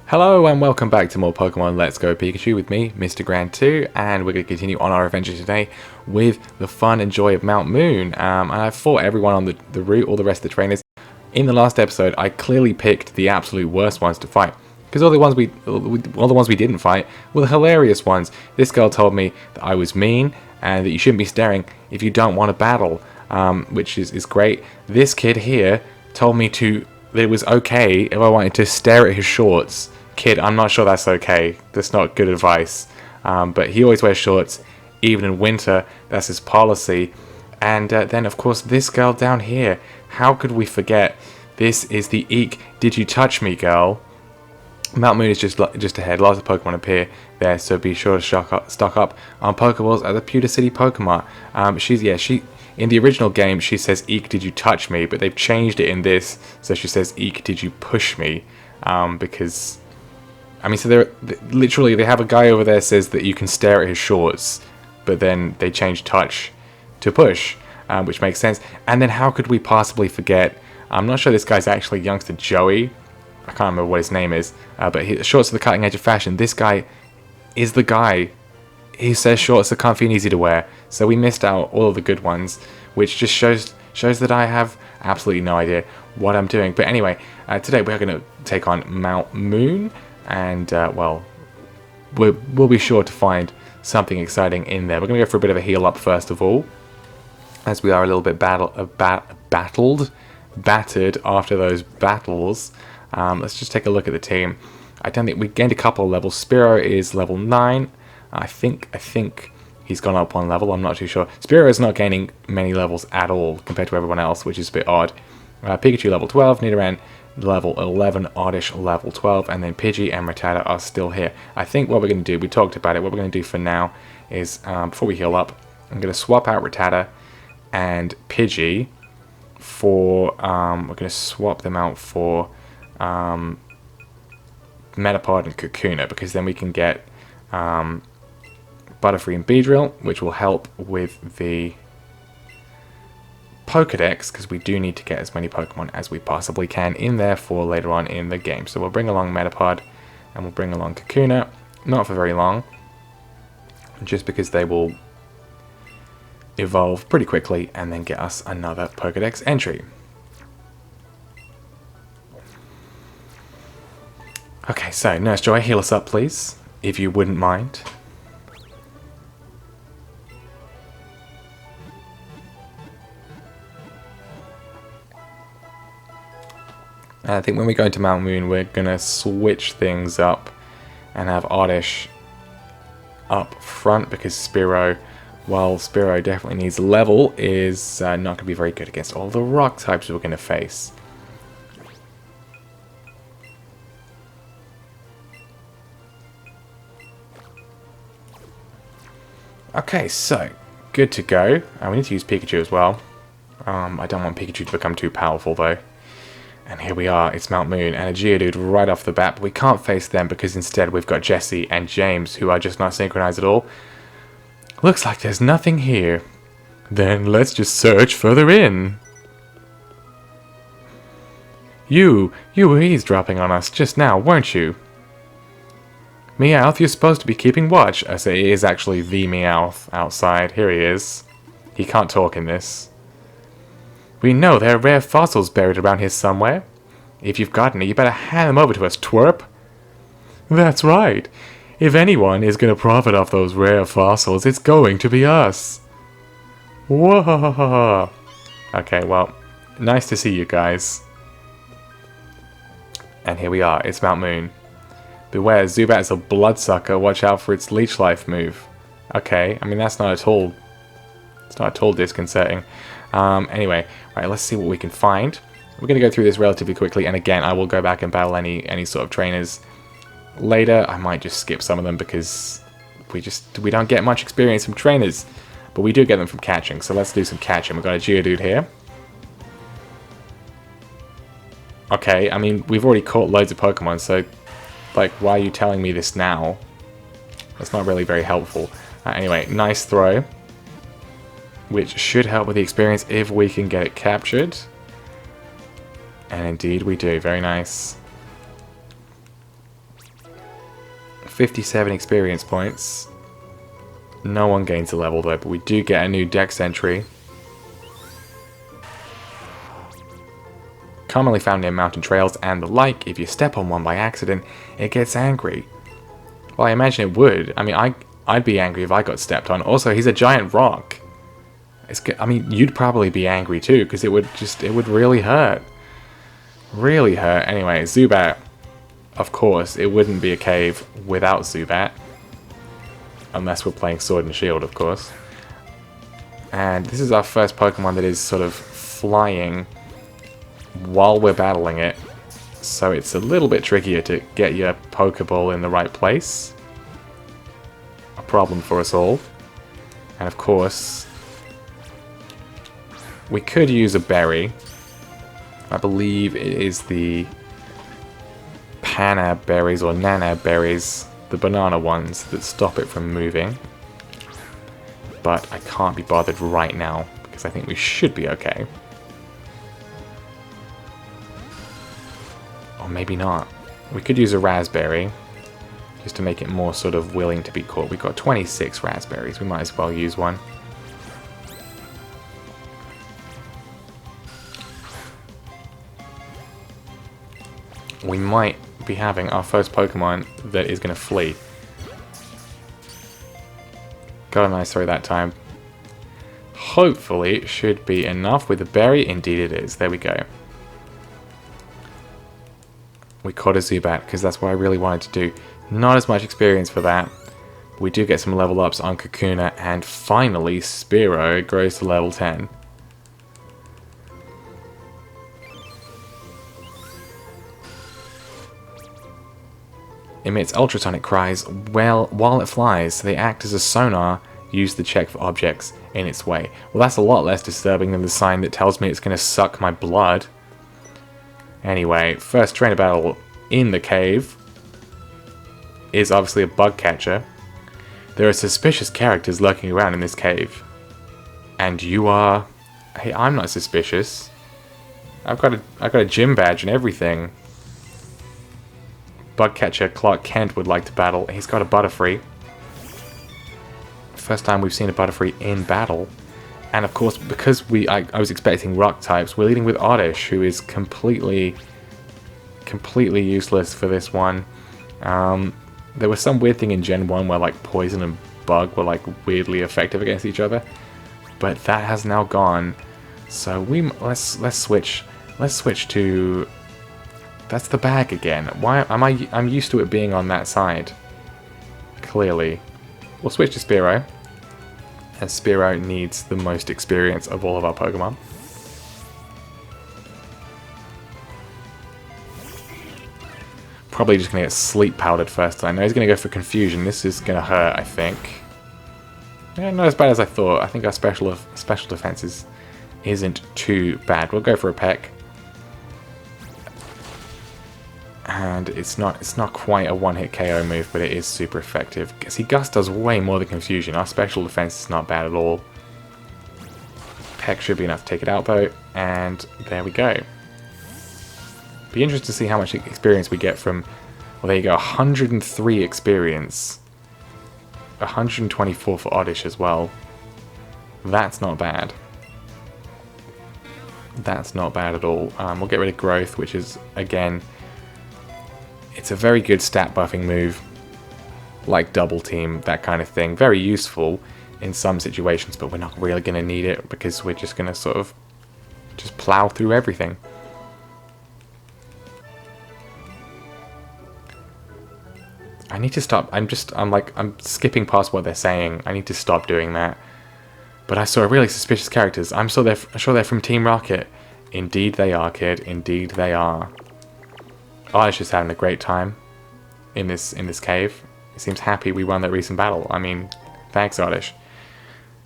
Hello and welcome back to more Pokemon Let's Go Pikachu with me, Mr. Grand 2, and we're going to continue on our adventure today with the fun and joy of Mount Moon. And I've fought everyone on the route, all the rest of the trainers. In the last episode, I clearly picked the absolute worst ones to fight, because all the ones we didn't fight were the hilarious ones. This girl told me that I was mean and that you shouldn't be staring if you don't want to battle, which is great. This kid here told me that it was okay if I wanted to stare at his shorts. Kid, I'm not sure that's okay. That's not good advice. But he always wears shorts, even in winter. That's his policy. And then, of course, this girl down here. How could we forget? This is the Eek, did you touch me, girl? Mount Moon is just ahead. Lots of Pokemon appear there, so be sure to stock up on Pokeballs at the Pewter City Pokemart. She in the original game she says Eek, did you touch me? But they've changed it in this, so she says Eek, did you push me? Because I mean, so they have a guy over there says that you can stare at his shorts, but then they change touch to push, which makes sense. And then how could we possibly forget? I'm not sure this guy's actually youngster Joey. I can't remember what his name is, but shorts are the cutting edge of fashion. This guy is the guy. He says shorts are comfy and easy to wear, so we missed out all of the good ones, which just shows that I have absolutely no idea what I'm doing. But anyway, today we're going to take on Mount Moon. And, well, we'll be sure to find something exciting in there. We're going to go for a bit of a heal up first of all, as we are a little bit battered after those battles. Let's just take a look at the team. I don't think we gained a couple of levels. Spearow is level 9. I think he's gone up one level. I'm not too sure. Spearow is not gaining many levels at all compared to everyone else, which is a bit odd. Pikachu level 12, Nidoran level 11, Oddish level 12, and then Pidgey and Rattata are still here. I think what we're going to do, we talked about it, what we're going to do for now is, before we heal up, I'm going to swap out Rattata and Pidgey for, we're going to swap them out for Metapod and Kakuna, because then we can get Butterfree and Beedrill, which will help with the Pokedex, because we do need to get as many Pokemon as we possibly can in there for later on in the game. So we'll bring along Metapod and we'll bring along Kakuna, not for very long, just because they will evolve pretty quickly and then get us another Pokedex entry. Okay, so Nurse Joy, heal us up please, if you wouldn't mind. I think when we go into Mount Moon, we're going to switch things up and have Oddish up front, because Spearow, while Spearow definitely needs level, is not going to be very good against all the rock types we're going to face. Okay, so good to go. We need to use Pikachu as well. I don't want Pikachu to become too powerful though. And here we are, it's Mount Moon, and a Geodude right off the bat, but we can't face them because instead we've got Jesse and James, who are just not synchronized at all. Looks like there's nothing here. Then let's just search further in. You were eavesdropping on us just now, weren't you? Meowth, you're supposed to be keeping watch. I say it is actually the Meowth outside. Here he is. He can't talk in this. We know there are rare fossils buried around here somewhere. If you've got any, you better hand them over to us, twerp. That's right. If anyone is going to profit off those rare fossils, it's going to be us. Whoa. Okay, well, nice to see you guys. And here we are, it's Mount Moon. Beware, Zubat is a bloodsucker. Watch out for its Leech Life move. Okay, I mean, that's not at all... It's not at all disconcerting. Anyway, right, let's see what we can find. We're going to go through this relatively quickly, and again, I will go back and battle any sort of trainers later. I might just skip some of them because we don't get much experience from trainers, but we do get them from catching, so let's do some catching. We've got a Geodude here. Okay, I mean, we've already caught loads of Pokemon, so, like, why are you telling me this now? That's not really very helpful. Anyway, nice throw, which should help with the experience if we can get it captured. And indeed we do. Very nice. 57 experience points. No one gains a level though, but we do get a new dex entry. Commonly found near mountain trails and the like. If you step on one by accident, it gets angry. Well, I imagine it would. I mean, I'd be angry if I got stepped on. Also, he's a giant rock. I mean, you'd probably be angry too, because it would really hurt. Really hurt. Anyway, Zubat. Of course, it wouldn't be a cave without Zubat. Unless we're playing Sword and Shield, of course. And this is our first Pokemon that is sort of flying while we're battling it. So it's a little bit trickier to get your Pokeball in the right place. A problem for us all. And of course, we could use a berry. I believe it is the Pana berries or Nana berries, the banana ones that stop it from moving. But I can't be bothered right now because I think we should be okay. Or maybe not. We could use a raspberry just to make it more sort of willing to be caught. We've got 26 raspberries. We might as well use one. We might be having our first Pokemon that is going to flee. Got a nice throw that time. Hopefully it should be enough with the berry. Indeed it is. There we go. We caught a Zubat because that's what I really wanted to do. Not as much experience for that. We do get some level ups on Kakuna, and finally Spearow grows to level 10. Emits ultrasonic cries while it flies. They act as a sonar used to check for objects in its way. Well, that's a lot less disturbing than the sign that tells me it's going to suck my blood. Anyway, first trainer battle in the cave is obviously a bug catcher. There are suspicious characters lurking around in this cave. And you are... Hey, I'm not suspicious. I've got a gym badge and everything. Bug catcher Clark Kent would like to battle. He's got a Butterfree. First time we've seen a Butterfree in battle. And of course, because I was expecting rock types, we're leading with Oddish, who is completely useless for this one. There was some weird thing in Gen 1 where like Poison and Bug were like weirdly effective against each other, but that has now gone. So let's switch to. That's the bag again. Why am I'm used to it being on that side. Clearly, we'll switch to Spearow. And Spearow needs the most experience of all of our Pokemon. Probably just going to get sleep powdered first. I know he's going to go for Confusion. This is going to hurt, I think. Yeah, not as bad as I thought. I think our special defense isn't too bad. We'll go for a Peck. And it's not quite a one-hit KO move, but it is super effective. See, Gust does way more than Confusion. Our special defense is not bad at all. Peck should be enough to take it out, though. And there we go. Be interested to see how much experience we get from... Well, there you go, 103 experience. 124 for Oddish as well. That's not bad. That's not bad at all. We'll get rid of Growth, which is, again... It's a very good stat buffing move, like Double Team, that kind of thing. Very useful in some situations, but we're not really going to need it because we're just going to sort of just plow through everything. I need to stop. I'm skipping past what they're saying. I need to stop doing that. But I saw really suspicious characters. I'm sure they're from Team Rocket. Indeed they are, kid. Indeed they are. Oddish is having a great time in this cave. He seems happy we won that recent battle. I mean, thanks, Oddish.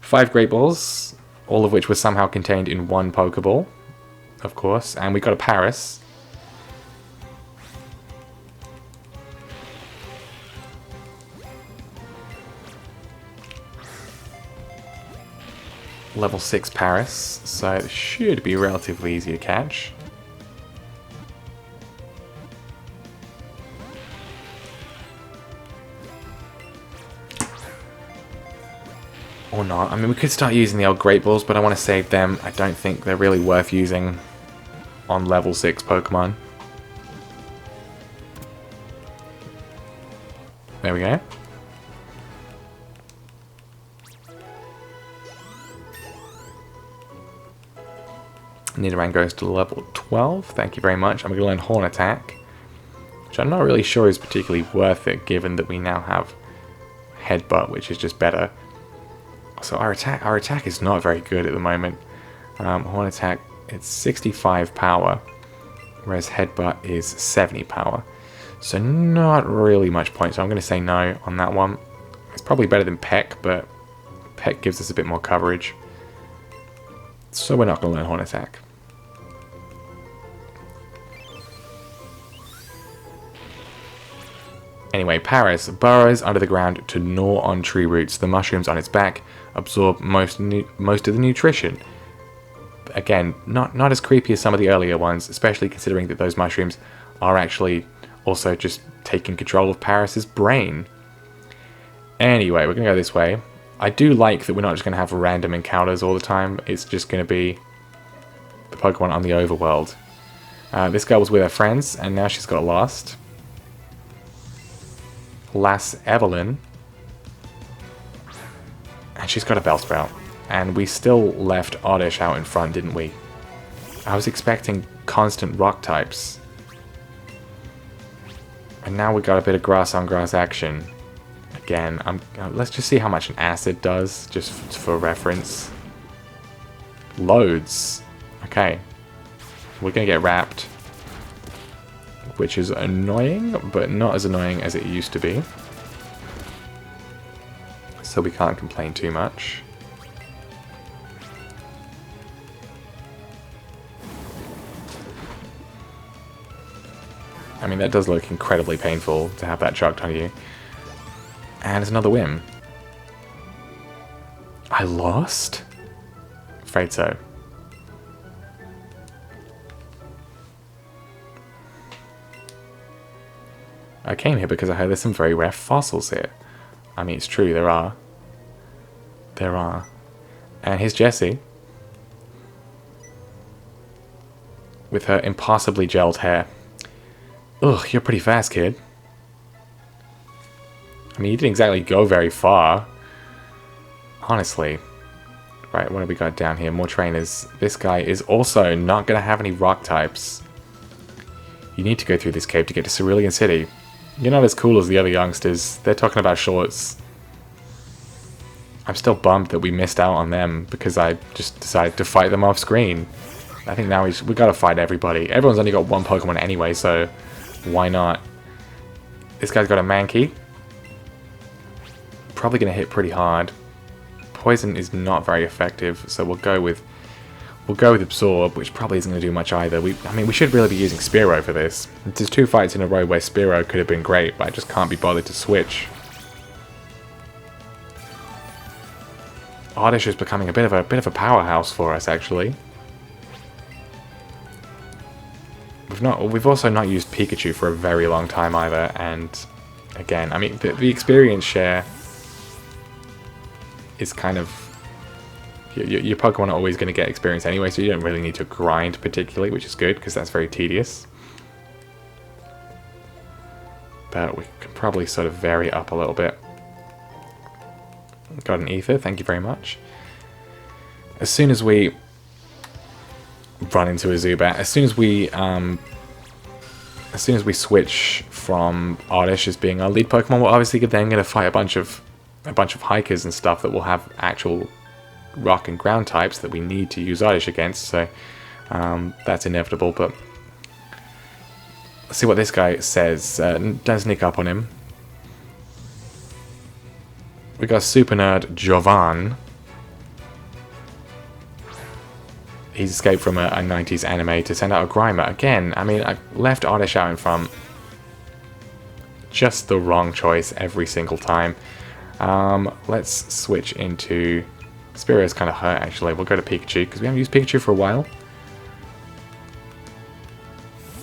5 Great Balls, all of which were somehow contained in one Pokeball, of course. And we got a Paris. Level 6 Paris, so it should be relatively easy to catch. Or not. I mean, we could start using the old Great Balls, but I want to save them. I don't think they're really worth using on level 6 Pokemon. There we go. Nidoran goes to level 12. Thank you very much. I'm going to learn Horn Attack, which I'm not really sure is particularly worth it, given that we now have Headbutt, which is just better. So our attack is not very good at the moment. Horn Attack, it's 65 power, whereas Headbutt is 70 power. So not really much point, so I'm going to say no on that one. It's probably better than Peck, but Peck gives us a bit more coverage. So we're not going to learn Horn Attack. Anyway, Paris burrows under the ground to gnaw on tree roots. The mushrooms on its back absorb most of the nutrition. Again, not as creepy as some of the earlier ones, especially considering that those mushrooms are actually also just taking control of Paris's brain. Anyway, we're going to go this way. I do like that we're not just going to have random encounters all the time. It's just going to be the Pokemon on the overworld. This girl was with her friends, and now she's got lost. Lass Evelyn. And she's got a Bellsprout. And we still left Oddish out in front, didn't we? I was expecting constant rock types. And now we got a bit of grass on grass action. Again, let's just see how much an acid does, just for reference. Loads. Okay. We're going to get wrapped. Which is annoying, but not as annoying as it used to be. So we can't complain too much. I mean, that does look incredibly painful to have that chucked on you. And it's another win. I lost? Afraid so. I came here because I heard there's some very rare fossils here. I mean, it's true, there are. There are. And here's Jessie. With her impossibly gelled hair. Ugh, you're pretty fast, kid. I mean, you didn't exactly go very far. Honestly. Right, what have we got down here? More trainers. This guy is also not going to have any rock types. You need to go through this cave to get to Cerulean City. You're not as cool as the other youngsters. They're talking about shorts. I'm still bummed that we missed out on them because I just decided to fight them off screen. I think now we gotta fight everybody. Everyone's only got one Pokemon anyway, so why not? This guy's got a Mankey. Probably gonna hit pretty hard. Poison is not very effective, so we'll go with Absorb, which probably isn't going to do much either. I mean, we should really be using Spearow for this. There's 2 fights in a row where Spearow could have been great, but I just can't be bothered to switch. Oddish is becoming a bit of a powerhouse for us, actually. We've also not used Pikachu for a very long time either, and again, I mean, the experience share is kind of... Your Pokemon are always going to get experience anyway, so you don't really need to grind particularly, which is good, because that's very tedious. But we can probably sort of vary up a little bit. Got an Ether, thank you very much. As soon as we run into a Zubat, as soon as we switch from Oddish as being our lead Pokemon, we're obviously then going to fight a bunch of hikers and stuff that will have actual rock and ground types that we need to use Oddish against, so that's inevitable. But let's see what this guy says. Don't sneak up on him. We got Super Nerd Jovan. He's escaped from a 90s anime to send out a Grimer. Again, I mean, I left Oddish out in front. Just the wrong choice every single time. Let's switch into... Spearow's kind of hurt, actually. We'll go to Pikachu, because we haven't used Pikachu for a while.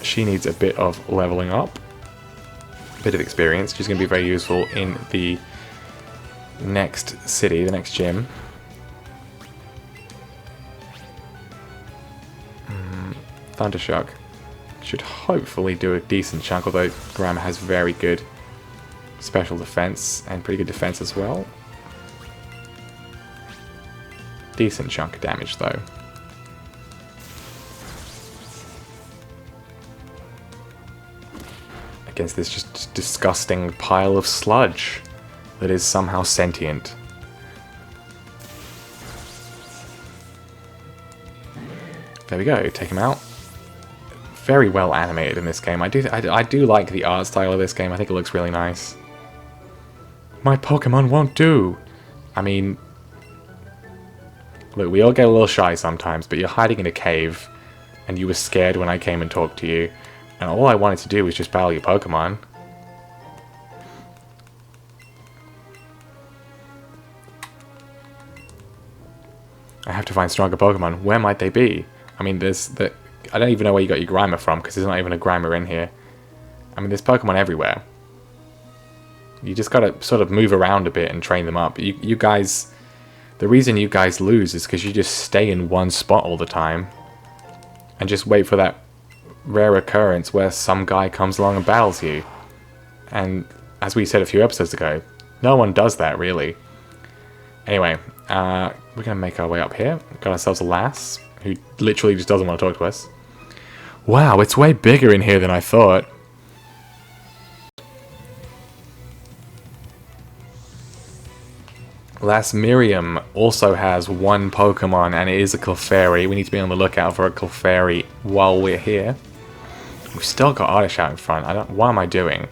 She needs a bit of leveling up. A bit of experience. She's going to be very useful in the next city, the next gym. Thundershock should hopefully do a decent chunk, although Grimer has very good special defense and pretty good defense as well. Decent chunk of damage though. Against this just disgusting pile of sludge that is somehow sentient. There we go, take him out. Very well animated in this game. I do like the art style of this game. I think it looks really nice. My Pokemon won't do! I mean, look, we all get a little shy sometimes, but you're hiding in a cave, and you were scared when I came and talked to you, and all I wanted to do was just battle your Pokemon. I have to find stronger Pokemon. Where might they be? I mean, I don't even know where you got your Grimer from, because there's not even a Grimer in here. I mean, there's Pokemon everywhere. You just gotta sort of move around a bit and train them up. You guys... The reason you guys lose is because you just stay in one spot all the time. And just wait for that rare occurrence where some guy comes along and battles you. And, as we said a few episodes ago, no one does that, really. Anyway, we're gonna make our way up here. Got ourselves a lass, who literally just doesn't want to talk to us. Wow, it's way bigger in here than I thought. Lass Miriam also has one Pokemon, and it is a Clefairy. We need to be on the lookout for a Clefairy while we're here. We've still got Oddish out in front. What am I doing?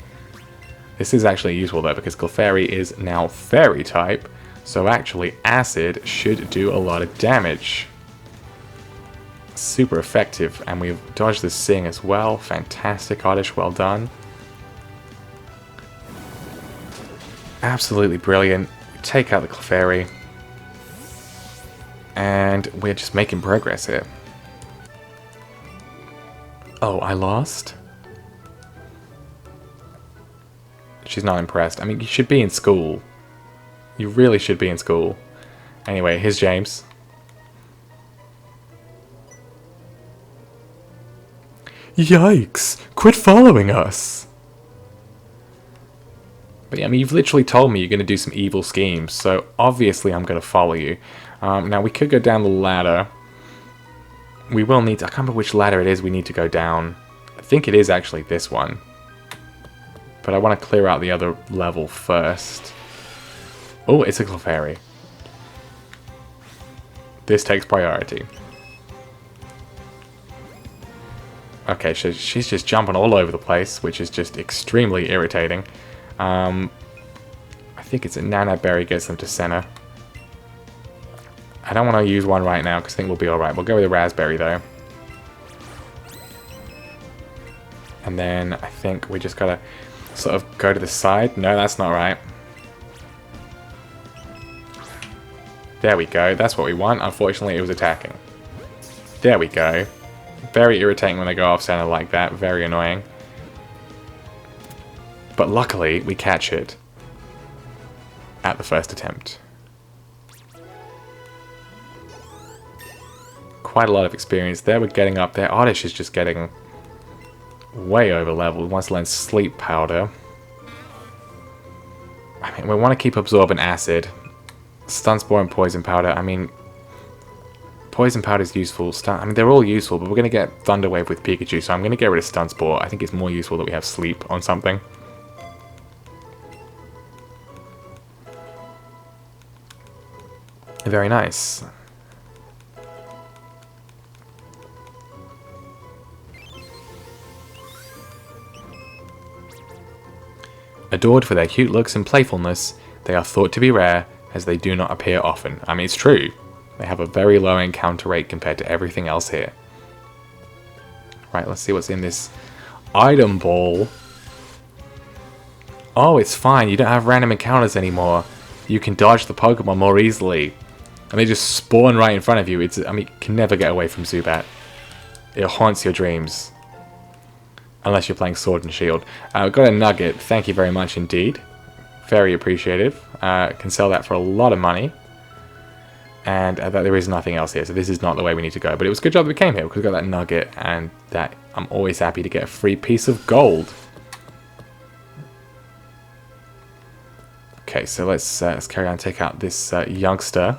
This is actually useful though, because Clefairy is now Fairy type, so actually Acid should do a lot of damage. Super effective, and we've dodged the Sing as well. Fantastic, Oddish, well done. Absolutely brilliant. Take out the Clefairy, and we're just making progress here. Oh, I lost? She's not impressed. I mean, you should be in school. You really should be in school. Anyway, here's James. Yikes! Quit following us! But yeah, I mean, you've literally told me you're going to do some evil schemes, so obviously I'm going to follow you. Now, we could go down the ladder. We will need to... I can't remember which ladder it is we need to go down. I think it is actually this one. But I want to clear out the other level first. Oh, it's a Clefairy. This takes priority. Okay, so she's just jumping all over the place, which is just extremely irritating. I think it's a Nana Berry gets them to center. I don't want to use one right now because I think we'll be alright. We'll go with a Raspberry though. And then I think we just gotta sort of go to the side. No, that's not right. There we go. That's what we want. Unfortunately, it was attacking. There we go. Very irritating when they go off center like that. Very annoying. But luckily, we catch it at the first attempt. Quite a lot of experience there. We're getting up there. Oddish is just getting way over leveled. Wants to learn Sleep Powder. I mean, we want to keep absorbing Acid. Stun Spore and Poison Powder. I mean, Poison Powder is useful. I mean, they're all useful, but we're going to get Thunder Wave with Pikachu, so I'm going to get rid of Stun Spore. I think it's more useful that we have Sleep on something. Very nice. Adored for their cute looks and playfulness, they are thought to be rare, as they do not appear often. I mean, it's true. They have a very low encounter rate compared to everything else here. Right, let's see what's in this item ball. Oh, it's fine. You don't have random encounters anymore. You can dodge the Pokemon more easily. And they just spawn right in front of you. I mean, you can never get away from Zubat. It haunts your dreams. Unless you're playing Sword and Shield. Got a nugget. Thank you very much indeed. Very appreciative. Can sell that for a lot of money. And there is nothing else here, so this is not the way we need to go. But it was a good job that we came here, because we got that nugget, and that I'm always happy to get a free piece of gold. Okay, so let's carry on and take out this youngster.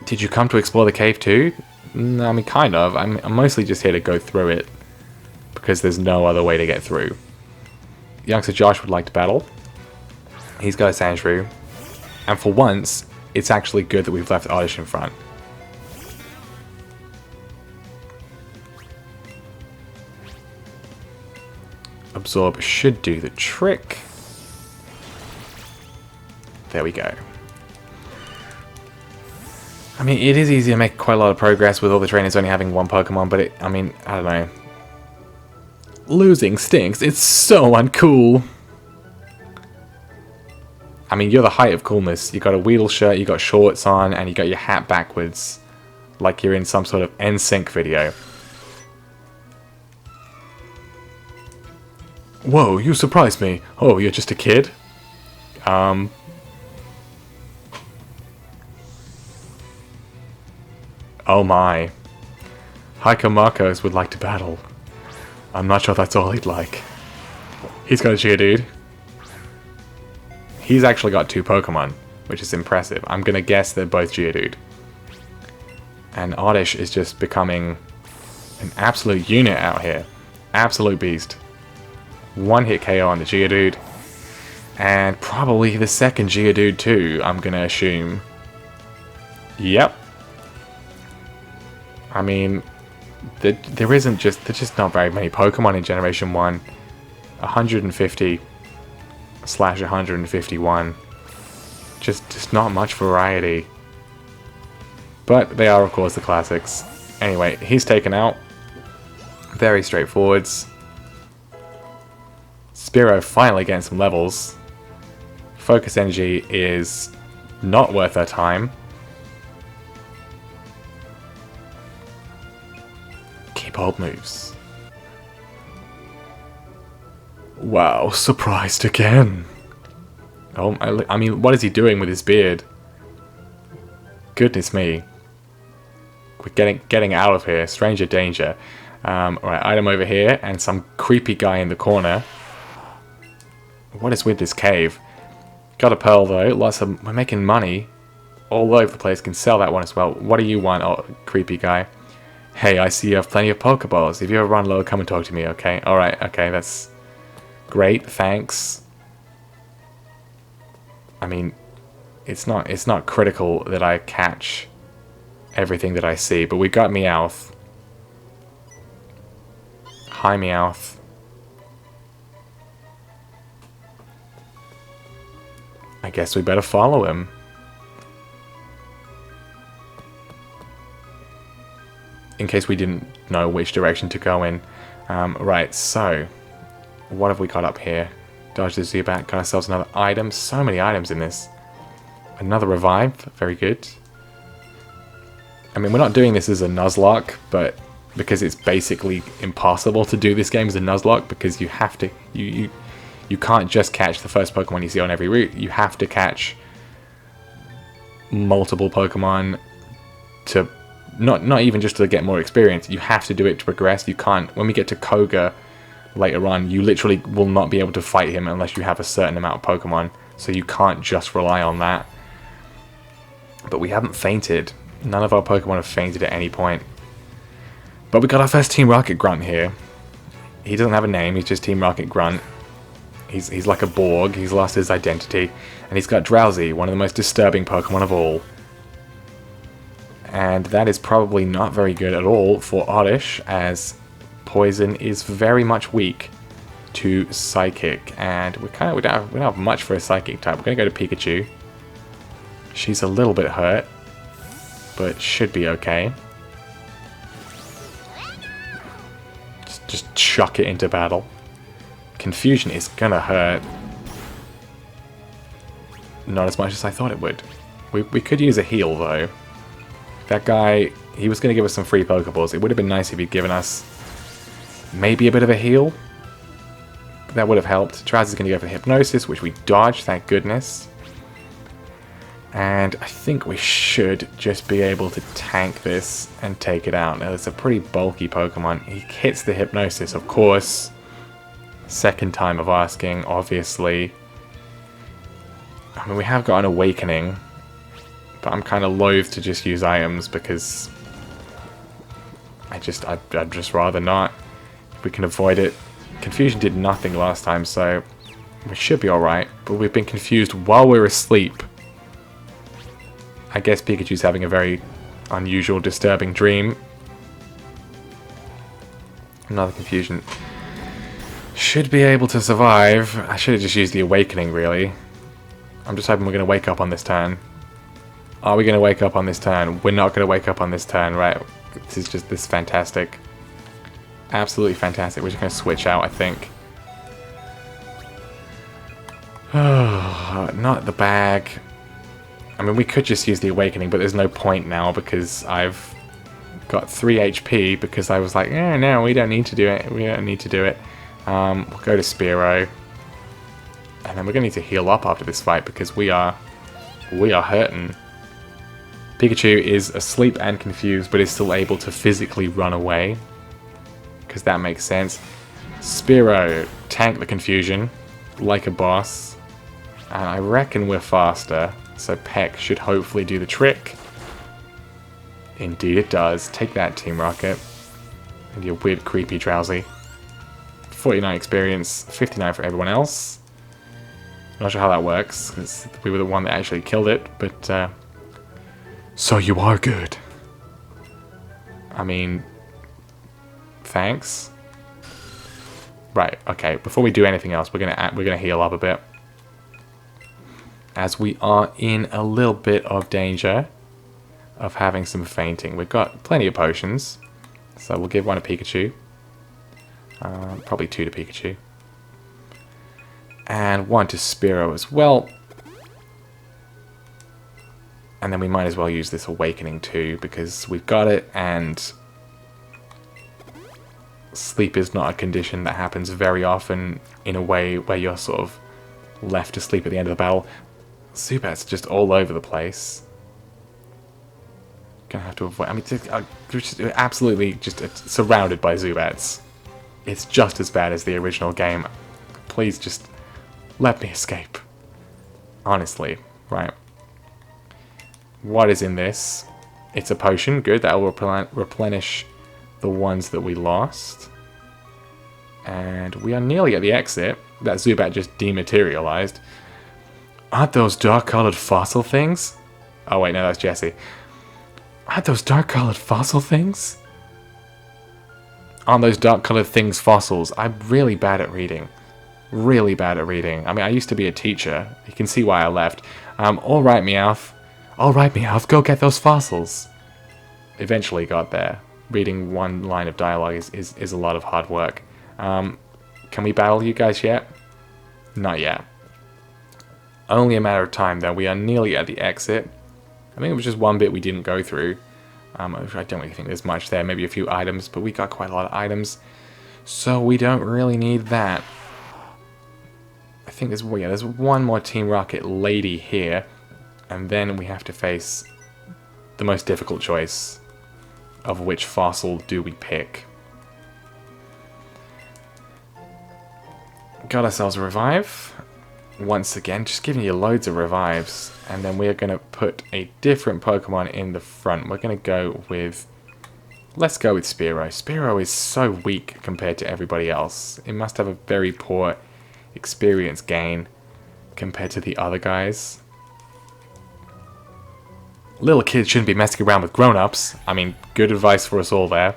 Did you come to explore the cave too? No, I mean, kind of. I'm mostly just here to go through it, because there's no other way to get through. Youngster Josh would like to battle. He's got a Sandshrew. And for once, it's actually good that we've left Oddish in front. Absorb should do the trick. There we go. I mean, it is easy to make quite a lot of progress with all the trainers only having one Pokemon, but I mean, I don't know. Losing stinks. It's so uncool. I mean, you're the height of coolness. You got a Weedle shirt, you got shorts on, and you got your hat backwards. Like you're in some sort of NSYNC video. Whoa, you surprised me. Oh, you're just a kid? Oh my. Heiko Marcos would like to battle. I'm not sure that's all he'd like. He's got a Geodude. He's actually got 2 Pokemon, which is impressive. I'm going to guess they're both Geodude. And Oddish is just becoming an absolute unit out here. Absolute beast. 1-hit KO on the Geodude. And probably the second Geodude too, I'm going to assume. Yep. I mean, there's just not very many Pokemon in Generation 1. 150/151. Just not much variety. But they are, of course, the classics. Anyway, he's taken out. Very straightforwards. Spearow finally getting some levels. Focus Energy is not worth our time. Keep hold moves. Wow, surprised again. Oh, I mean, what is he doing with his beard? Goodness me. We're getting out of here. Stranger danger. Alright, item over here, and some creepy guy in the corner. What is with this cave? Got a pearl though. We're making money all over the place. Can sell that one as well. What do you want, oh, creepy guy? Hey, I see you have plenty of Pokeballs. If you ever run low, come and talk to me, okay? Alright, okay, that's great, thanks. I mean, it's not critical that I catch everything that I see, but we got Meowth. Hi, Meowth. I guess we better follow him. In case we didn't know which direction to go in. Right, so what have we got up here? Dodge the Zubat, got ourselves another item. So many items in this. Another revive, very good. I mean, we're not doing this as a Nuzlocke, but because it's basically impossible to do this game as a Nuzlocke, because you have to, you can't just catch the first Pokemon you see on every route. You have to catch multiple Pokemon to, not even just to get more experience. You have to do it to progress. You can't, when we get to Koga later on, you literally will not be able to fight him unless you have a certain amount of Pokemon. So you can't just rely on that. But we haven't fainted. None of our Pokemon have fainted at any point. But we got our first Team Rocket Grunt here. He doesn't have a name, he's just Team Rocket Grunt. He's like a Borg, he's lost his identity. And he's got Drowsy, one of the most disturbing Pokemon of all. And that is probably not very good at all for Oddish, as Poison is very much weak to Psychic. And we don't have much for a Psychic type. We're going to go to Pikachu. She's a little bit hurt, but should be okay. Just chuck it into battle. Confusion is gonna hurt. Not as much as I thought it would. We could use a heal though. That guy, he was gonna give us some free Pokeballs. It would have been nice if he'd given us maybe a bit of a heal. That would have helped. Drowsy's going to go for the Hypnosis, which we dodged, thank goodness. And I think we should just be able to tank this and take it out. Now, it's a pretty bulky Pokemon. He hits the Hypnosis, of course. Second time of asking, obviously. I mean, we have got an Awakening, but I'm kind of loath to just use items because I'd just rather not. If we can avoid it. Confusion did nothing last time, so we should be alright. But we've been confused while we're asleep. I guess Pikachu's having a very unusual, disturbing dream. Another confusion. Should be able to survive. I should have just used the Awakening, really. I'm just hoping we're going to wake up on this turn. Are we going to wake up on this turn? We're not going to wake up on this turn, right? This is fantastic. Absolutely fantastic. We're just going to switch out, I think. Not the bag. I mean, we could just use the Awakening, but there's no point now because I've got 3 HP because I was like, no, we don't need to do it. We don't need to do it. We'll go to Spearow. And then we're going to need to heal up after this fight because we are hurting. Pikachu is asleep and confused, but is still able to physically run away. Because that makes sense. Spearow, tank the confusion like a boss. And I reckon we're faster. So Peck should hopefully do the trick. Indeed it does. Take that, Team Rocket. And your weird, creepy Drowsy. 49 experience, 59 for everyone else. Not sure how that works, because we were the one that actually killed it, but... So you are good. I mean... Thanks. Right, okay, before we do anything else, we're gonna heal up a bit. As we are in a little bit of danger of having some fainting. We've got plenty of potions, so we'll give one to Pikachu. Probably 2 to Pikachu. And 1 to Spearow as well. And then we might as well use this Awakening too, because we've got it, and sleep is not a condition that happens very often in a way where you're sort of left to sleep at the end of the battle. Zubat's just all over the place. Gonna have to avoid... I mean, just absolutely just surrounded by Zubats. It's just as bad as the original game. Please just let me escape. Honestly, right. What is in this? It's a potion. Good, that will replenish the ones that we lost. And we are nearly at the exit. That Zubat just dematerialized. Aren't those dark-colored fossil things? Oh wait, no, that's Jesse. Aren't those dark-colored fossil things? Aren't those dark-colored things fossils? I'm really bad at reading. Really bad at reading. I mean, I used to be a teacher. You can see why I left. Alright, Meowth. Alright, Meowth, go get those fossils. Eventually got there. Reading one line of dialogue is a lot of hard work. Can we battle you guys yet? Not yet. Only a matter of time, though. We are nearly at the exit. I think it was just one bit we didn't go through. I don't really think there's much there. Maybe a few items, but we got quite a lot of items. So we don't really need that. I think there's one more Team Rocket lady here. And then we have to face the most difficult choice of which fossil do we pick. Got ourselves a revive. Once again, just giving you loads of revives. And then we're going to put a different Pokemon in the front. We're going to go with... Let's go with Spearow. Spearow is so weak compared to everybody else. It must have a very poor experience gain compared to the other guys. Little kids shouldn't be messing around with grown-ups. I mean, good advice for us all there.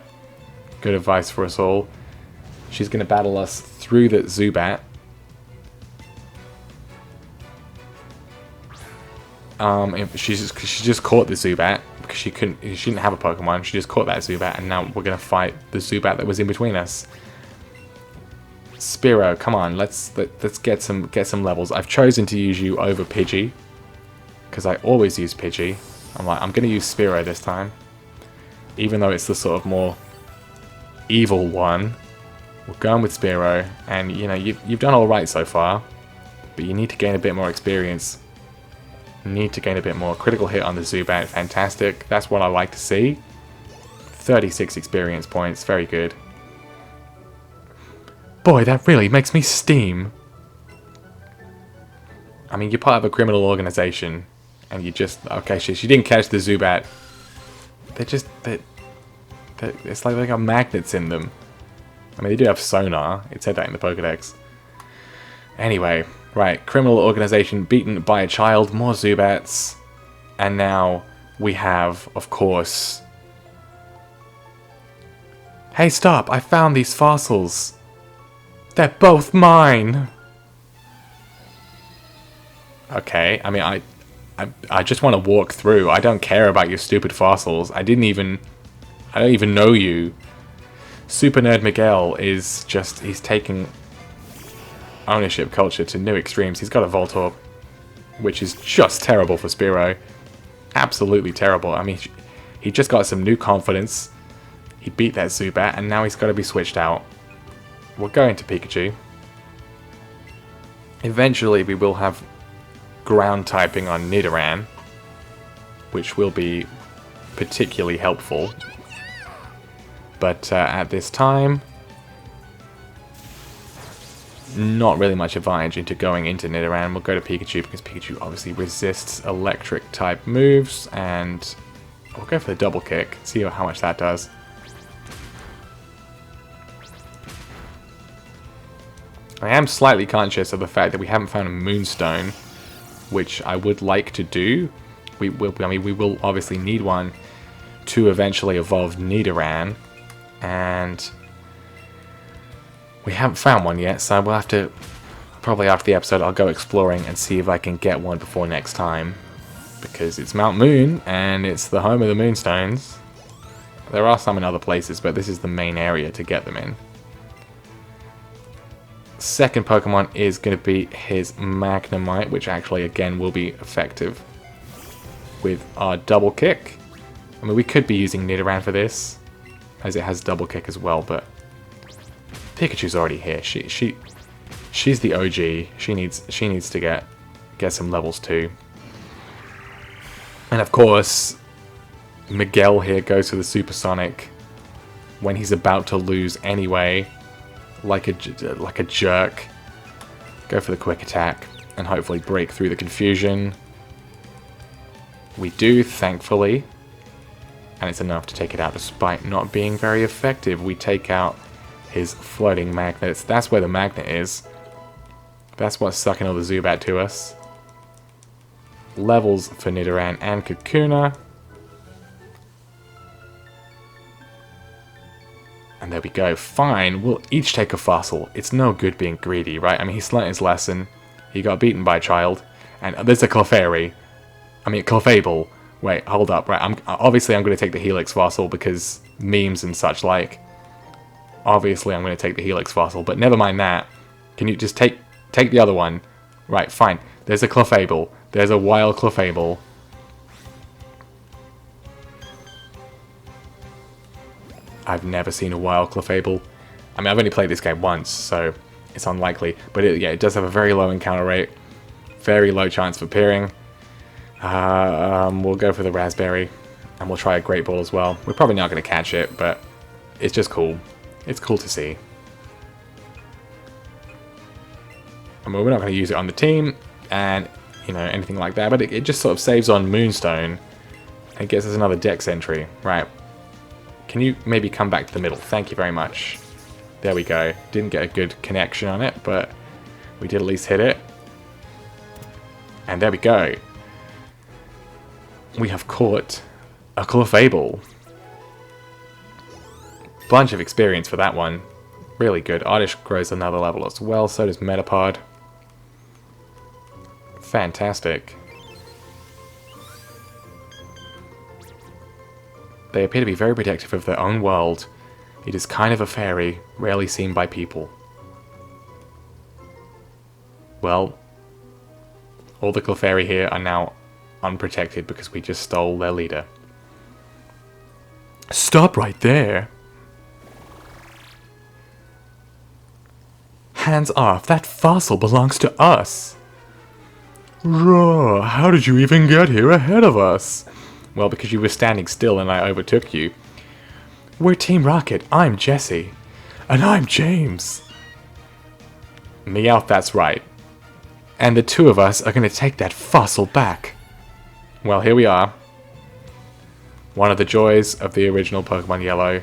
Good advice for us all. She's going to battle us through the Zubat. She just caught the Zubat because she didn't have a Pokemon. She just caught that Zubat, and now we're gonna fight the Zubat that was in between us. Spearow, come on, let's get some levels. I've chosen to use you over Pidgey because I always use Pidgey. I'm gonna use Spearow this time, even though it's the sort of more evil one. We're going with Spearow, and you know, you've done alright so far, but you need to gain a bit more experience. You need to gain a bit more. Critical hit on the Zubat, fantastic. That's what I like to see. 36 experience points, very good. Boy, that really makes me steam. I mean, you're part of a criminal organization, and you just... Okay, she didn't catch the Zubat. It's like they got magnets in them. I mean, they do have sonar. It said that in the Pokedex. Anyway, right. Criminal organization beaten by a child. More Zubats. And now we have, of course... Hey, stop! I found these fossils. They're both mine! Okay, I mean, I just want to walk through. I don't care about your stupid fossils. I don't even know you. Super Nerd Miguel is just, he's taking ownership culture to new extremes. He's got a Voltorb, which is just terrible for Spearow. Absolutely terrible. I mean, he just got some new confidence. He beat that Zubat, and now he's got to be switched out. We're going to Pikachu. Eventually, we will have ground typing on Nidoran, which will be particularly helpful. But at this time, not really much advantage into going into Nidoran. We'll go to Pikachu because Pikachu obviously resists electric type moves, and we'll go for the double kick, see how much that does. I am slightly conscious of the fact that we haven't found a Moonstone, which I would like to do. We will obviously need one to eventually evolve Nidoran. And we haven't found one yet, so we'll have to, probably after the episode, I'll go exploring and see if I can get one before next time. Because it's Mount Moon, and it's the home of the Moonstones. There are some in other places, but this is the main area to get them in. Second Pokemon is going to be his Magnemite, which actually, again, will be effective with our double kick. I mean, we could be using Nidoran for this, as it has double kick as well, but Pikachu's already here. She's the OG. She needs to get some levels too. And of course, Miguel here goes for the Supersonic when he's about to lose anyway, like a jerk. Go for the quick attack and hopefully break through the confusion. We do, thankfully. And it's enough to take it out despite not being very effective. We take out his floating magnets. That's where the magnet is. That's what's sucking all the Zubat to us. Levels for Nidoran and Kakuna. And there we go. Fine, we'll each take a fossil. It's no good being greedy, right? I mean, he's learnt his lesson. He got beaten by a child. And there's a Clefairy. I mean, Clefable. Wait, hold up, right? Obviously, I'm going to take the Helix fossil because memes and such like. Obviously, I'm going to take the Helix fossil, but never mind that. Can you just take the other one? Right, fine. There's a Clefable. There's a wild Clefable. I've never seen a wild Clefable. I mean, I've only played this game once, so it's unlikely. But it does have a very low encounter rate. Very low chance of appearing. We'll go for the Raspberry, and we'll try a Great Ball as well. We're probably not going to catch it, but it's just cool. It's cool to see. I mean, we're not going to use it on the team, and, you know, anything like that, but it just sort of saves on Moonstone, and gets us another Dex entry. Right. Can you maybe come back to the middle? Thank you very much. There we go. Didn't get a good connection on it, but we did at least hit it. And there we go. We have caught a Clefable. Bunch of experience for that one. Really good. Oddish grows another level as well, so does Metapod. Fantastic. They appear to be very protective of their own world. It is kind of a fairy, rarely seen by people. Well, all the Clefairy here are now unprotected because we just stole their leader. Stop right there! Hands off, that fossil belongs to us. Raw, how did you even get here ahead of us? Well, because you were standing still and I overtook you. We're Team Rocket, I'm Jesse. And I'm James. Meowth, that's right. And the two of us are going to take that fossil back. Well, here we are. One of the joys of the original Pokemon Yellow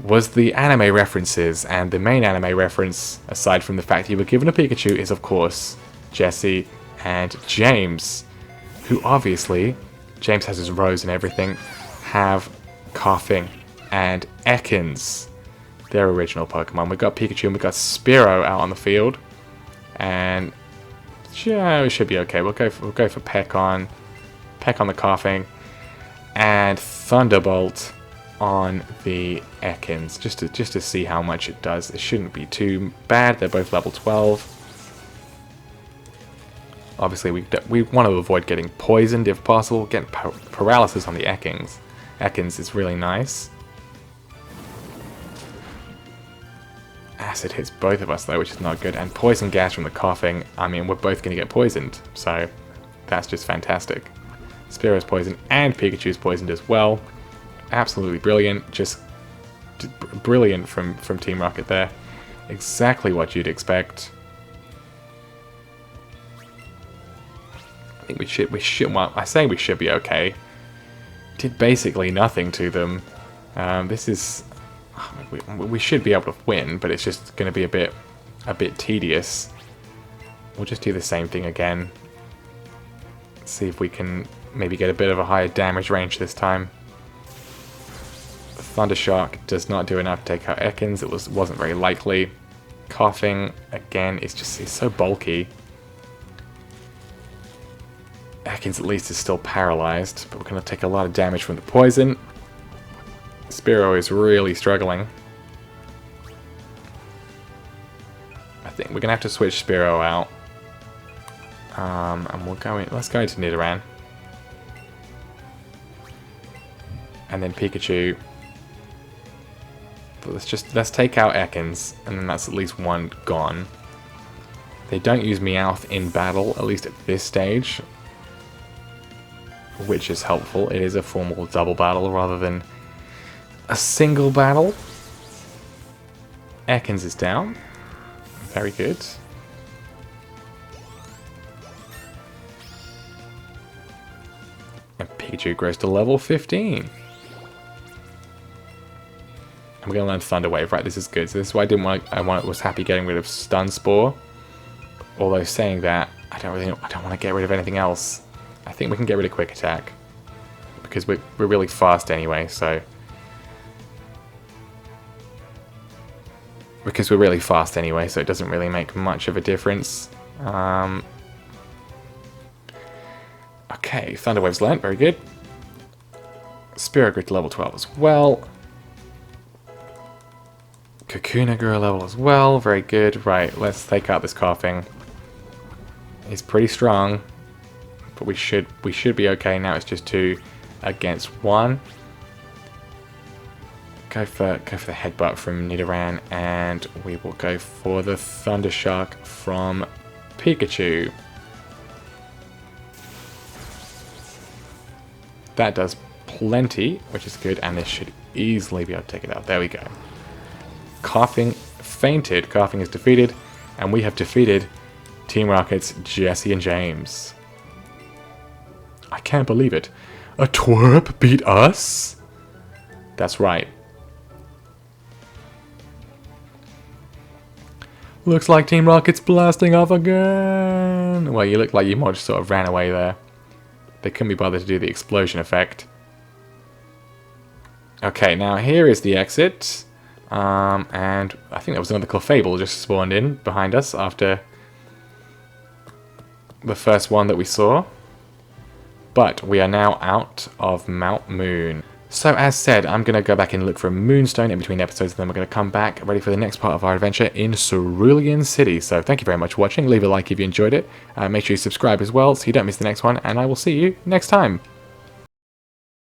was the anime references, and the main anime reference, aside from the fact you were given a Pikachu, is of course Jesse and James, who obviously, James has his rose and everything, have Coughing and Ekans, their original Pokemon. We've got Pikachu and we've got Spearow out on the field, and yeah, we should be okay. We'll go for Peck on the Coughing, and Thunderbolt on the Ekans, just to see how much it does. It shouldn't be too bad. They're both level 12. Obviously, we want to avoid getting poisoned if possible. Getting paralysis on the Ekans is really nice. Acid hits both of us though, which is not good. And poison gas from the Coughing. I mean, we're both going to get poisoned, so that's just fantastic. Spearow's poisoned and Pikachu's poisoned as well. Absolutely brilliant. Just brilliant from Team Rocket there. Exactly what you'd expect. I think we should. Well, I say we should be okay. Did basically nothing to them. This is. We should be able to win, but it's just going to be a bit tedious. We'll just do the same thing again. See if we can maybe get a bit of a higher damage range this time. Thundershock does not do enough to take out Ekans. It wasn't very likely. Coughing again is so bulky. Ekans at least is still paralyzed, but we're going to take a lot of damage from the poison. Spearow is really struggling. I think we're going to have to switch Spearow out. And let's go into Nidoran. And then Pikachu. But let's take out Ekans, and then that's at least one gone. They don't use Meowth in battle, at least at this stage, which is helpful. It is a formal double battle rather than a single battle. Ekans is down. Very good. And Pikachu grows to level 15. I'm going to learn Thunder Wave, right? This is good. So this is why I was happy getting rid of Stun Spore. Although saying that, I don't want to get rid of anything else. I think we can get rid of Quick Attack because we're really fast anyway. So it doesn't really make much of a difference. Okay, Thunder Wave's learnt. Very good. Spearow grew to level 12 as well. Kakuna grew a level as well. Very good. Right, let's take out this Coughing. He's pretty strong, but we should be okay. Now it's just 2 against 1. Go for the Headbutt from Nidoran, and we will go for the Thundershock from Pikachu. That does plenty, which is good, and this should easily be able to take it out. There we go. Coughing fainted. Coughing is defeated, and we have defeated Team Rocket's Jesse and James. I can't believe it. A twerp beat us? That's right. Looks like Team Rocket's blasting off again. Well, you look like you might just sort of ran away there. They couldn't be bothered to do the explosion effect. Okay, now here is the exit. And I think there was another Clefable just spawned in behind us after the first one that we saw. But we are now out of Mount Moon. So as said, I'm going to go back and look for a Moonstone in between episodes, and then we're going to come back ready for the next part of our adventure in Cerulean City. So thank you very much for watching. Leave a like if you enjoyed it. Make sure you subscribe as well so you don't miss the next one, and I will see you next time.